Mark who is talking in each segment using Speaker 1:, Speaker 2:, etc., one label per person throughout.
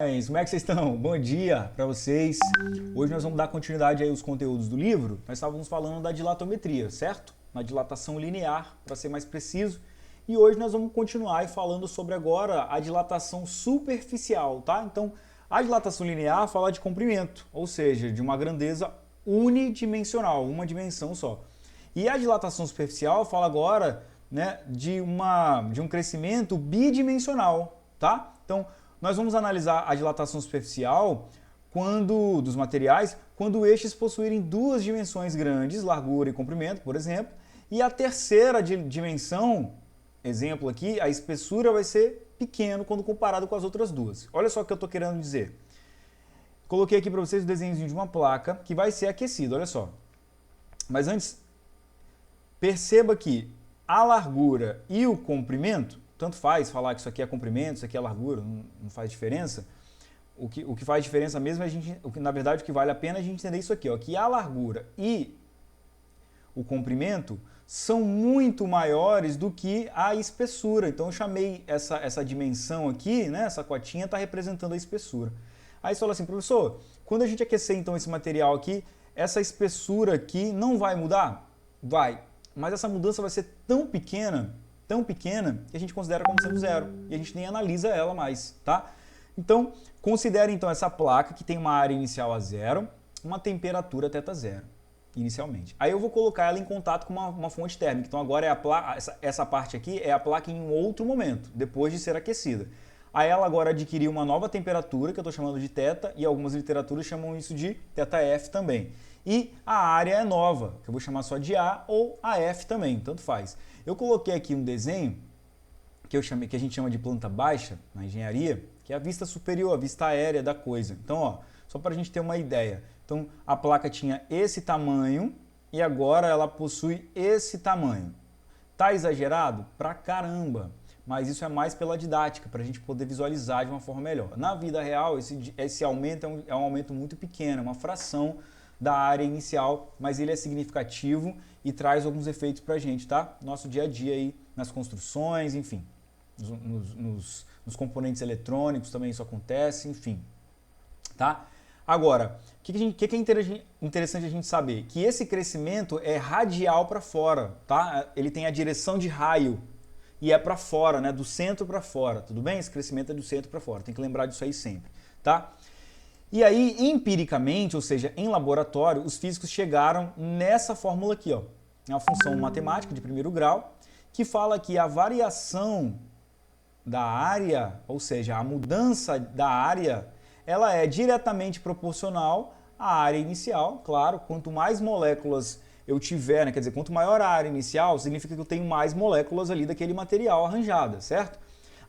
Speaker 1: Como é que vocês estão? Bom dia para vocês. Hoje nós vamos dar continuidade aí aos conteúdos do livro. Nós estávamos falando da dilatometria, certo? Na dilatação linear, para ser mais preciso. E hoje nós vamos continuar falando sobre agora a dilatação superficial, tá? Então, a dilatação linear fala de comprimento, ou seja, de uma grandeza unidimensional, uma dimensão só. E a dilatação superficial fala agora, né, de um crescimento bidimensional, tá? Então, nós vamos analisar a dilatação superficial dos materiais quando estes possuírem duas dimensões grandes, largura e comprimento, por exemplo, e a terceira dimensão, exemplo aqui, a espessura vai ser pequeno quando comparado com as outras duas. Olha só o que eu estou querendo dizer. Coloquei aqui para vocês o desenhozinho de uma placa que vai ser aquecida, olha só. Mas antes, perceba que a largura e o comprimento, tanto faz falar que isso aqui é comprimento, isso aqui é largura, não faz diferença. O que faz diferença mesmo é na verdade, o que vale a pena é a gente entender isso aqui, ó, que a largura e o comprimento são muito maiores do que a espessura. Então eu chamei essa dimensão aqui, né, essa cotinha está representando a espessura. Aí você fala assim, professor, quando a gente aquecer então esse material aqui, essa espessura aqui não vai mudar? Vai, mas essa mudança vai ser tão pequena, que a gente considera como sendo zero e a gente nem analisa ela mais, tá? Então, considere então essa placa que tem uma área inicial a zero, uma temperatura θ zero, inicialmente. Aí eu vou colocar ela em contato com uma fonte térmica. Então agora essa parte aqui é a placa em um outro momento, depois de ser aquecida. Aí ela agora adquiriu uma nova temperatura, que eu estou chamando de θ, e algumas literaturas chamam isso de θF também. E a área é nova, que eu vou chamar só de A ou AF também, tanto faz. Eu coloquei aqui um desenho que a gente chama de planta baixa na engenharia, que é a vista superior, a vista aérea da coisa. Então, ó, só para a gente ter uma ideia. Então, a placa tinha esse tamanho e agora ela possui esse tamanho. Tá exagerado? Pra caramba! Mas isso é mais pela didática, para a gente poder visualizar de uma forma melhor. Na vida real, esse aumento é um aumento muito pequeno, é uma fração da área inicial, mas ele é significativo e traz alguns efeitos para a gente, tá? Nosso dia a dia aí, nas construções, enfim, nos componentes eletrônicos também isso acontece, enfim, tá? Agora, o que é interessante a gente saber? Que esse crescimento é radial para fora, tá? Ele tem a direção de raio e é para fora, né? Do centro para fora, tudo bem? Esse crescimento é do centro para fora, tem que lembrar disso aí sempre, tá? E aí, empiricamente, ou seja, em laboratório, os físicos chegaram nessa fórmula aqui, ó, é uma função matemática de primeiro grau, que fala que a variação da área, ou seja, a mudança da área, ela é diretamente proporcional à área inicial. Claro, quanto mais moléculas eu tiver, né, quer dizer, quanto maior a área inicial, significa que eu tenho mais moléculas ali daquele material arranjadas, certo?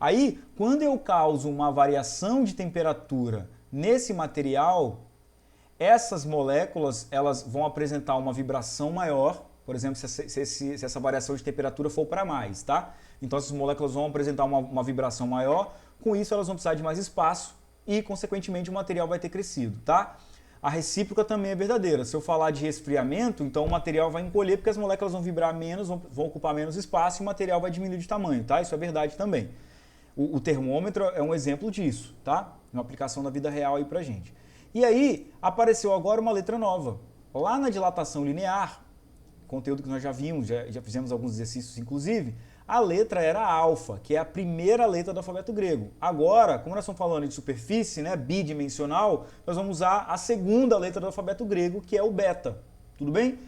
Speaker 1: Aí, quando eu causo uma variação de temperatura nesse material, essas moléculas elas vão apresentar uma vibração maior, por exemplo, se essa variação de temperatura for para mais, tá? Então essas moléculas vão apresentar uma vibração maior, com isso elas vão precisar de mais espaço e, consequentemente, o material vai ter crescido, tá? A recíproca também é verdadeira. Se eu falar de resfriamento, então o material vai encolher porque as moléculas vão vibrar menos, vão ocupar menos espaço e o material vai diminuir de tamanho, tá? Isso é verdade também. O termômetro é um exemplo disso, tá? Uma aplicação da vida real aí pra gente. E aí, apareceu agora uma letra nova. Lá na dilatação linear, conteúdo que nós já vimos, já fizemos alguns exercícios inclusive, a letra era alfa, que é a primeira letra do alfabeto grego. Agora, como nós estamos falando de superfície, né, bidimensional, nós vamos usar a segunda letra do alfabeto grego, que é o beta. Tudo bem?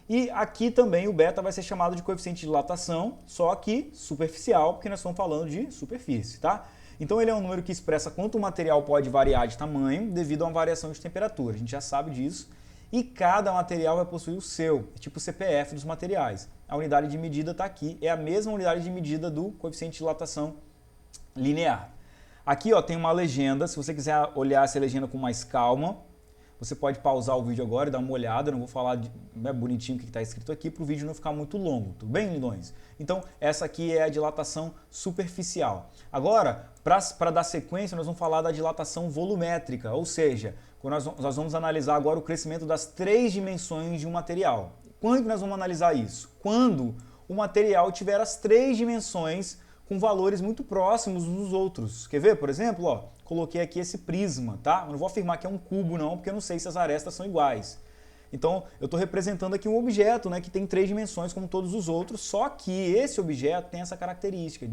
Speaker 1: E aqui também o beta vai ser chamado de coeficiente de dilatação, só que superficial, porque nós estamos falando de superfície, tá? Então ele é um número que expressa quanto o material pode variar de tamanho devido a uma variação de temperatura. A gente já sabe disso. E cada material vai possuir o seu, tipo o CPF dos materiais. A unidade de medida está aqui, é a mesma unidade de medida do coeficiente de dilatação linear. Aqui ó, tem uma legenda, se você quiser olhar essa legenda com mais calma, você pode pausar o vídeo agora e dar uma olhada, eu não vou falar bonitinho o que está escrito aqui para o vídeo não ficar muito longo, tudo bem, lindões? Então, essa aqui é a dilatação superficial. Agora, para dar sequência, nós vamos falar da dilatação volumétrica, ou seja, nós vamos analisar agora o crescimento das três dimensões de um material. Quando que nós vamos analisar isso? Quando o material tiver as três dimensões com valores muito próximos uns dos outros. Quer ver, por exemplo? Ó, coloquei aqui esse prisma, tá? Eu não vou afirmar que é um cubo não, porque eu não sei se as arestas são iguais. Então, eu estou representando aqui um objeto, né, que tem 3 dimensões como todos os outros, só que esse objeto tem essa característica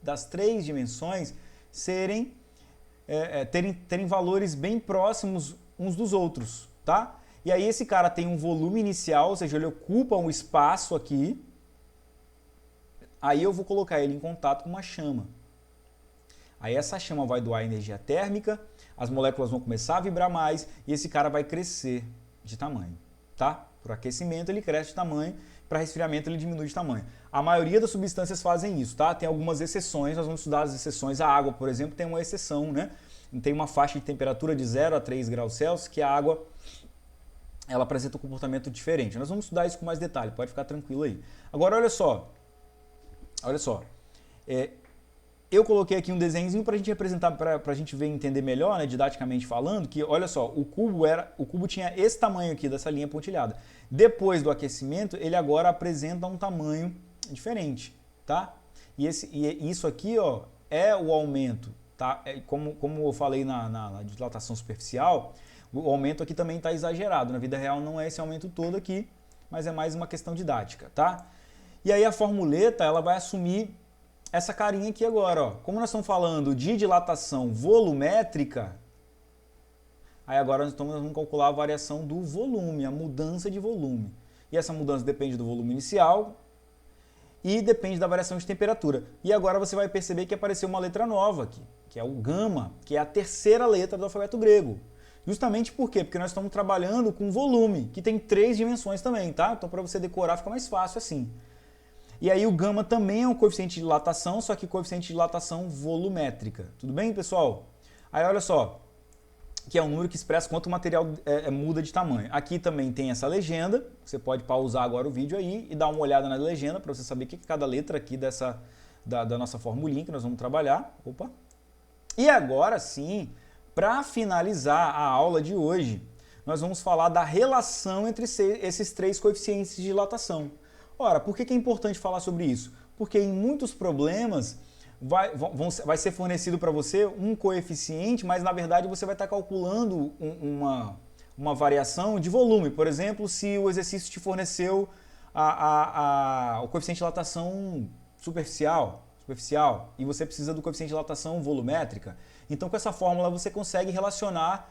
Speaker 1: das 3 dimensões terem valores bem próximos uns dos outros, tá? E aí esse cara tem um volume inicial, ou seja, ele ocupa um espaço aqui, aí eu vou colocar ele em contato com uma chama. Aí essa chama vai doar energia térmica, as moléculas vão começar a vibrar mais e esse cara vai crescer de tamanho, tá? Por aquecimento ele cresce de tamanho, para resfriamento ele diminui de tamanho. A maioria das substâncias fazem isso, tá? Tem algumas exceções, nós vamos estudar as exceções. A água, por exemplo, tem uma exceção, né? Tem uma faixa de temperatura de 0 a 3 graus Celsius que a água ela apresenta um comportamento diferente. Nós vamos estudar isso com mais detalhe, pode ficar tranquilo aí. Agora olha só, eu coloquei aqui um desenhozinho para a gente representar, para a gente ver e entender melhor, né, didaticamente falando, que olha só, o cubo tinha esse tamanho aqui dessa linha pontilhada. Depois do aquecimento, ele agora apresenta um tamanho diferente, tá? E isso aqui, ó, é o aumento, tá? Como eu falei na dilatação superficial, o aumento aqui também está exagerado. Na vida real não é esse aumento todo aqui, mas é mais uma questão didática, tá? E aí a formuleta, ela vai assumir essa carinha aqui agora, ó. Como nós estamos falando de dilatação volumétrica, aí agora nós vamos calcular a variação do volume, a mudança de volume. E essa mudança depende do volume inicial e depende da variação de temperatura. E agora você vai perceber que apareceu uma letra nova aqui, que é o gama, que é a terceira letra do alfabeto grego. Justamente por quê? Porque nós estamos trabalhando com volume, que tem 3 dimensões também, tá? Então para você decorar fica mais fácil assim. E aí o gama também é um coeficiente de dilatação, só que coeficiente de dilatação volumétrica. Tudo bem, pessoal? Aí olha só, que é um número que expressa quanto o material muda de tamanho. Aqui também tem essa legenda, você pode pausar agora o vídeo aí e dar uma olhada na legenda para você saber o que é cada letra aqui da nossa formulinha que nós vamos trabalhar. Opa! E agora sim, para finalizar a aula de hoje, nós vamos falar da relação entre esses 3 coeficientes de dilatação. Ora, por que é importante falar sobre isso? Porque em muitos problemas vai ser fornecido para você um coeficiente, mas na verdade você vai estar calculando uma variação de volume. Por exemplo, se o exercício te forneceu o coeficiente de dilatação superficial e você precisa do coeficiente de dilatação volumétrica, então com essa fórmula você consegue relacionar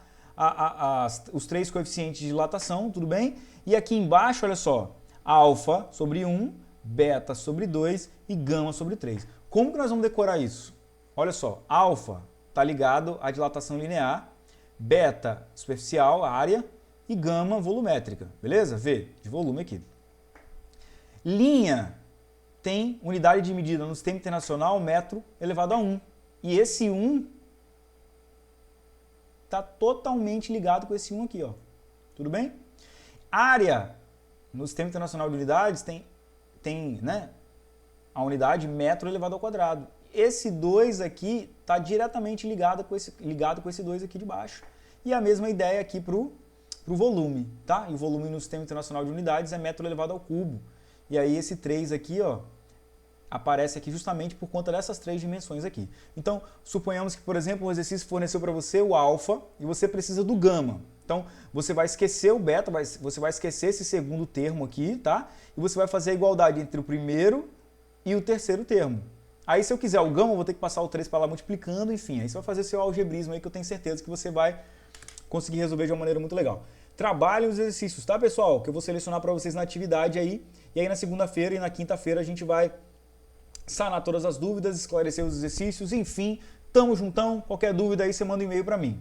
Speaker 1: os 3 coeficientes de dilatação, tudo bem? E aqui embaixo, olha só, alfa sobre 1, beta sobre 2 e gama sobre 3. Como que nós vamos decorar isso? Olha só, alfa está ligado à dilatação linear, beta superficial, área, e gama volumétrica, beleza? V, de volume aqui. Linha tem unidade de medida no sistema internacional metro elevado a 1. E esse 1 está totalmente ligado com esse 1 aqui, ó. Tudo bem? Área no Sistema Internacional de Unidades tem né, a unidade metro elevado ao quadrado. Esse 2 aqui está diretamente ligado com esse 2 aqui de baixo. E a mesma ideia aqui para o volume, tá? E o volume no Sistema Internacional de Unidades é metro elevado ao cubo. E aí esse 3 aqui, ó, aparece aqui justamente por conta dessas 3 dimensões aqui. Então, suponhamos que, por exemplo, o exercício forneceu para você o alfa e você precisa do gama. Então, você vai esquecer o beta, você vai esquecer esse segundo termo aqui, tá? E você vai fazer a igualdade entre o primeiro e o terceiro termo. Aí, se eu quiser o gama, eu vou ter que passar o 3 para lá multiplicando, enfim. Aí você vai fazer seu algebrismo aí que eu tenho certeza que você vai conseguir resolver de uma maneira muito legal. Trabalhem os exercícios, tá, pessoal? Que eu vou selecionar para vocês na atividade aí. E aí, na segunda-feira e na quinta-feira, a gente vai sanar todas as dúvidas, esclarecer os exercícios, enfim. Tamo juntão. Qualquer dúvida aí, você manda um e-mail para mim.